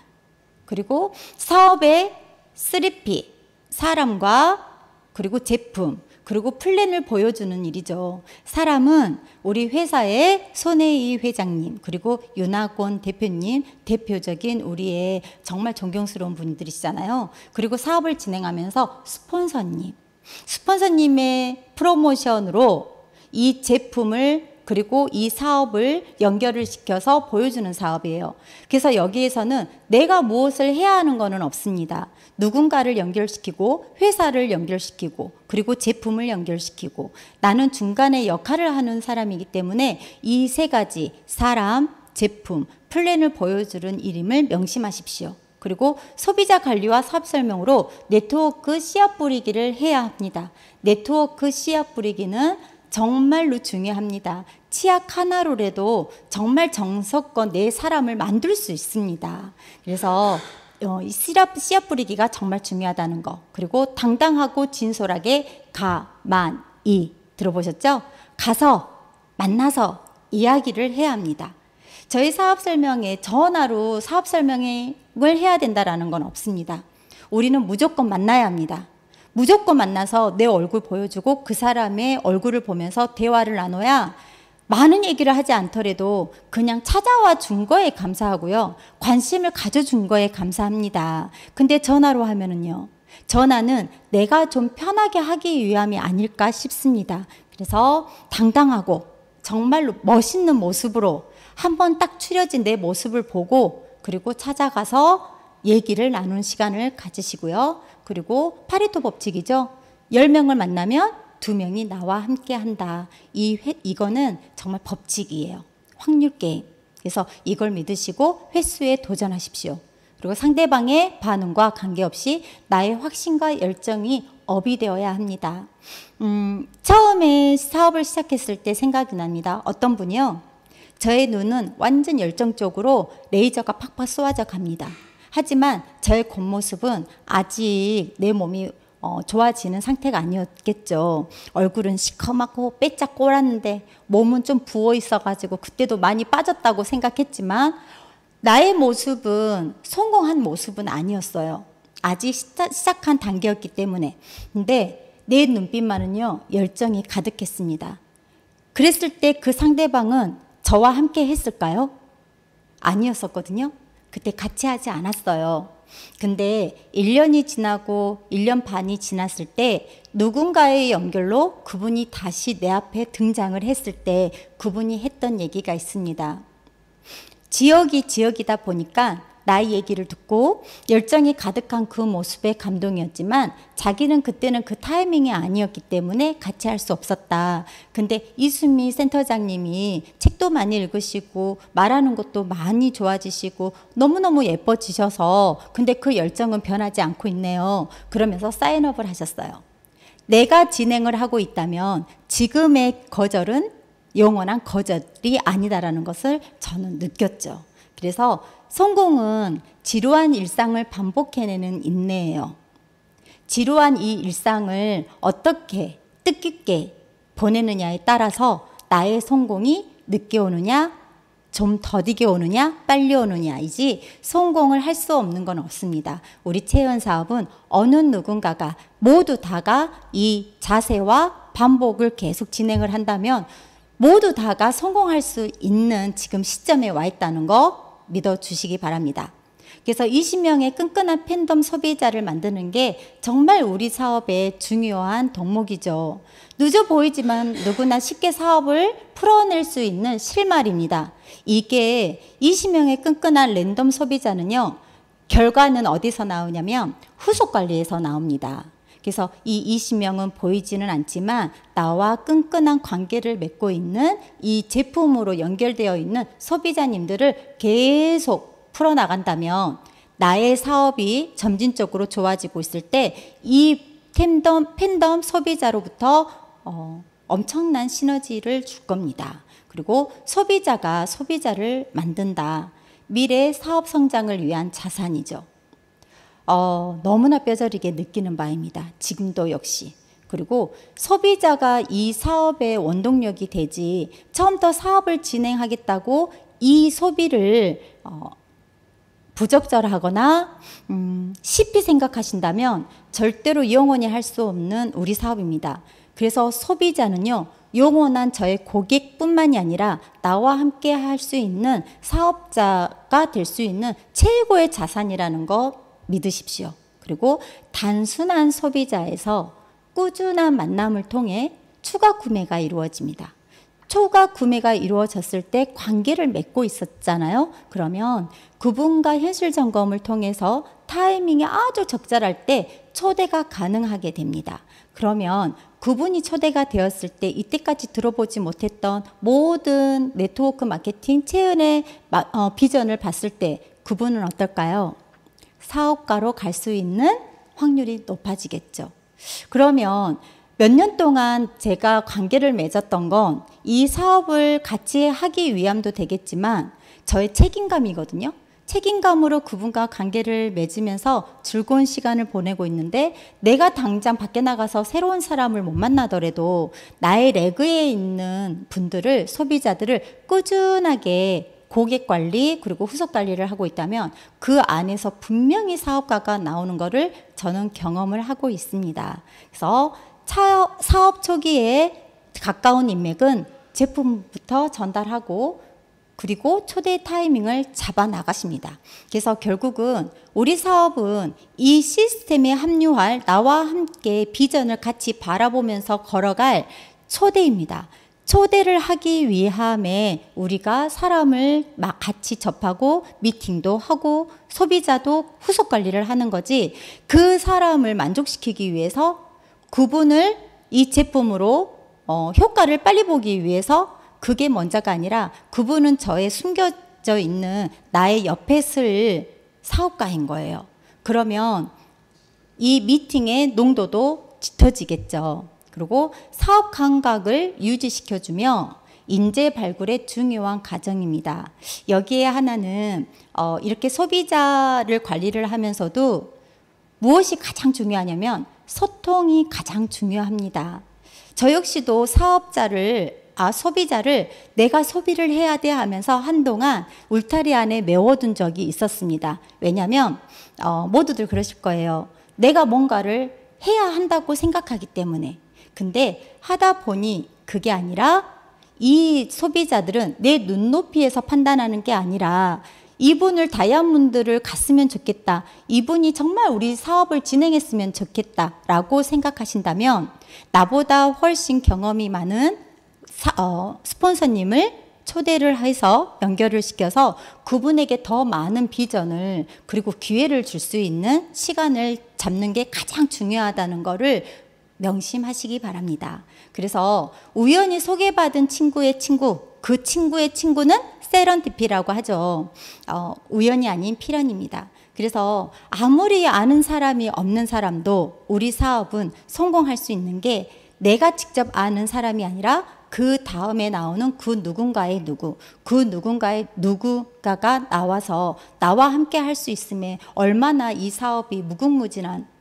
Speaker 1: 그리고 사업의 3P, 사람과 그리고 제품, 그리고 플랜을 보여주는 일이죠. 사람은 우리 회사의 손혜희 회장님, 그리고 윤학원 대표님, 대표적인 우리의 정말 존경스러운 분들이시잖아요. 그리고 사업을 진행하면서 스폰서님의 프로모션으로 이 제품을 그리고 이 사업을 연결을 시켜서 보여주는 사업이에요. 그래서 여기에서는 내가 무엇을 해야 하는 것은 없습니다. 누군가를 연결시키고 회사를 연결시키고 그리고 제품을 연결시키고 나는 중간에 역할을 하는 사람이기 때문에 이 세 가지 사람, 제품, 플랜을 보여주는 일임을 명심하십시오. 그리고 소비자 관리와 사업 설명으로 네트워크 씨앗 뿌리기를 해야 합니다. 네트워크 씨앗 뿌리기는 정말로 중요합니다. 치약 하나로라도 정말 정석껏 내 사람을 만들 수 있습니다. 그래서 씨앗 뿌리기가 정말 중요하다는 거. 그리고 당당하고 진솔하게 가만히 들어보셨죠? 가서 만나서 이야기를 해야 합니다. 저희 사업 설명에 전화로 사업 설명을 해야 된다는 건 없습니다. 우리는 무조건 만나야 합니다. 무조건 만나서 내 얼굴 보여주고 그 사람의 얼굴을 보면서 대화를 나눠야 많은 얘기를 하지 않더라도 그냥 찾아와 준 거에 감사하고요. 관심을 가져준 거에 감사합니다. 근데 전화로 하면은요. 전화는 내가 좀 편하게 하기 위함이 아닐까 싶습니다. 그래서 당당하고 정말로 멋있는 모습으로 한번 딱 추려진 내 모습을 보고 그리고 찾아가서 얘기를 나누는 시간을 가지시고요. 그리고 파레토 법칙이죠. 10명을 만나면 2명이 나와 함께 한다. 이거는 정말 법칙이에요. 확률 게임. 그래서 이걸 믿으시고 횟수에 도전하십시오. 그리고 상대방의 반응과 관계없이 나의 확신과 열정이 업이 되어야 합니다. 처음에 사업을 시작했을 때 생각이 납니다. 어떤 분이요. 저의 눈은 완전 열정적으로 레이저가 팍팍 쏘아져 갑니다. 하지만 저의 겉모습은 아직 내 몸이 좋아지는 상태가 아니었겠죠. 얼굴은 시커멓고 빼짝 꼬랐는데 몸은 좀 부어 있어가지고 그때도 많이 빠졌다고 생각했지만 나의 모습은 성공한 모습은 아니었어요. 아직 시작한 단계였기 때문에. 근데 내 눈빛만은요, 열정이 가득했습니다. 그랬을 때 그 상대방은 저와 함께 했을까요? 아니었었거든요. 그때 같이 하지 않았어요. 근데 1년이 지나고 1년 반이 지났을 때 누군가의 연결로 그분이 다시 내 앞에 등장을 했을 때 그분이 했던 얘기가 있습니다. 지역이 지역이다 보니까 나의 얘기를 듣고 열정이 가득한 그 모습에 감동이었지만 자기는 그때는 그 타이밍이 아니었기 때문에 같이 할 수 없었다. 근데 이수미 센터장님이 책도 많이 읽으시고 말하는 것도 많이 좋아지시고 너무너무 예뻐지셔서 근데 그 열정은 변하지 않고 있네요. 그러면서 사인업을 하셨어요. 내가 진행을 하고 있다면 지금의 거절은 영원한 거절이 아니다라는 것을 저는 느꼈죠. 그래서 성공은 지루한 일상을 반복해내는 인내예요. 지루한 이 일상을 어떻게 뜻깊게 보내느냐에 따라서 나의 성공이 늦게 오느냐, 좀 더디게 오느냐, 빨리 오느냐이지 성공을 할 수 없는 건 없습니다. 우리 채연 사업은 어느 누군가가 모두 다가 이 자세와 반복을 계속 진행을 한다면 모두 다가 성공할 수 있는 지금 시점에 와 있다는 거 믿어주시기 바랍니다. 그래서 20명의 끈끈한 팬덤 소비자를 만드는 게 정말 우리 사업의 중요한 덕목이죠. 늦어 보이지만 누구나 쉽게 사업을 풀어낼 수 있는 실마리입니다. 이게 20명의 끈끈한 랜덤 소비자는요, 결과는 어디서 나오냐면 후속 관리에서 나옵니다. 그래서 이 20명은 보이지는 않지만 나와 끈끈한 관계를 맺고 있는 이 제품으로 연결되어 있는 소비자님들을 계속 풀어나간다면 나의 사업이 점진적으로 좋아지고 있을 때 이 팬덤 소비자로부터 엄청난 시너지를 줄 겁니다. 그리고 소비자가 소비자를 만든다. 미래 사업 성장을 위한 자산이죠. 너무나 뼈저리게 느끼는 바입니다. 지금도 역시. 그리고 소비자가 이 사업의 원동력이 되지 처음부터 사업을 진행하겠다고 이 소비를 부적절하거나 쉽게 생각하신다면 절대로 영원히 할 수 없는 우리 사업입니다. 그래서 소비자는요, 영원한 저의 고객뿐만이 아니라 나와 함께 할 수 있는 사업자가 될 수 있는 최고의 자산이라는 거 믿으십시오. 그리고 단순한 소비자에서 꾸준한 만남을 통해 추가 구매가 이루어집니다. 추가 구매가 이루어졌을 때 관계를 맺고 있었잖아요. 그러면 그분과 현실 점검을 통해서 타이밍이 아주 적절할 때 초대가 가능하게 됩니다. 그러면 그분이 초대가 되었을 때 이때까지 들어보지 못했던 모든 네트워크 마케팅 채은의 비전을 봤을 때 그분은 어떨까요? 사업가로 갈 수 있는 확률이 높아지겠죠. 그러면 몇 년 동안 제가 관계를 맺었던 건 이 사업을 같이 하기 위함도 되겠지만 저의 책임감이거든요. 책임감으로 그분과 관계를 맺으면서 즐거운 시간을 보내고 있는데 내가 당장 밖에 나가서 새로운 사람을 못 만나더라도 나의 레그에 있는 분들을, 소비자들을 꾸준하게 고객 관리 그리고 후속 관리를 하고 있다면 그 안에서 분명히 사업가가 나오는 것을 저는 경험을 하고 있습니다. 그래서 사업 초기에 가까운 인맥은 제품부터 전달하고 그리고 초대 타이밍을 잡아 나가십니다. 그래서 결국은 우리 사업은 이 시스템에 합류할 나와 함께 비전을 같이 바라보면서 걸어갈 초대입니다. 초대를 하기 위함에 우리가 사람을 막 같이 접하고 미팅도 하고 소비자도 후속 관리를 하는 거지 그 사람을 만족시키기 위해서 그분을 이 제품으로 효과를 빨리 보기 위해서 그게 먼저가 아니라 그분은 저의 숨겨져 있는 나의 옆에 쓸 사업가인 거예요. 그러면 이 미팅의 농도도 짙어지겠죠. 그리고 사업 감각을 유지시켜주며 인재 발굴의 중요한 과정입니다. 여기에 하나는 이렇게 소비자를 관리를 하면서도 무엇이 가장 중요하냐면 소통이 가장 중요합니다. 저 역시도 소비자를 내가 소비를 해야 돼 하면서 한동안 울타리 안에 메워둔 적이 있었습니다. 왜냐하면 모두들 그러실 거예요. 내가 뭔가를 해야 한다고 생각하기 때문에. 근데 하다 보니 그게 아니라 이 소비자들은 내 눈높이에서 판단하는 게 아니라 이분을 다이아몬드를 갔으면 좋겠다. 이분이 정말 우리 사업을 진행했으면 좋겠다라고 생각하신다면 나보다 훨씬 경험이 많은 스폰서님을 초대를 해서 연결을 시켜서 그분에게 더 많은 비전을 그리고 기회를 줄 수 있는 시간을 잡는 게 가장 중요하다는 거를 명심하시기 바랍니다. 그래서 우연히 소개받은 친구의 친구, 그 친구의 친구는 세런디피라고 하죠. 우연이 아닌 필연입니다. 그래서 아무리 아는 사람이 없는 사람도 우리 사업은 성공할 수 있는 게 내가 직접 아는 사람이 아니라 그 다음에 나오는 그 누군가의 누군가가 나와서 나와 함께 할 수 있음에 얼마나 이 사업이 무궁무진한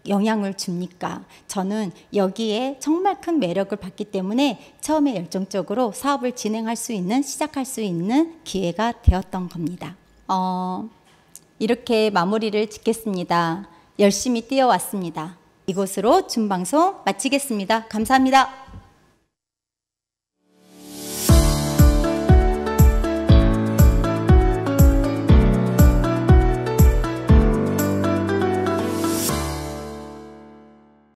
Speaker 1: 영향을 줍니까? 저는 여기에 정말 큰 매력을 받기 때문에 처음에 열정적으로 사업을 진행할 수 있는, 시작할 수 있는 기회가 되었던 겁니다. 이렇게 마무리를 짓겠습니다. 열심히 뛰어왔습니다. 이곳으로 준방송 마치겠습니다. 감사합니다.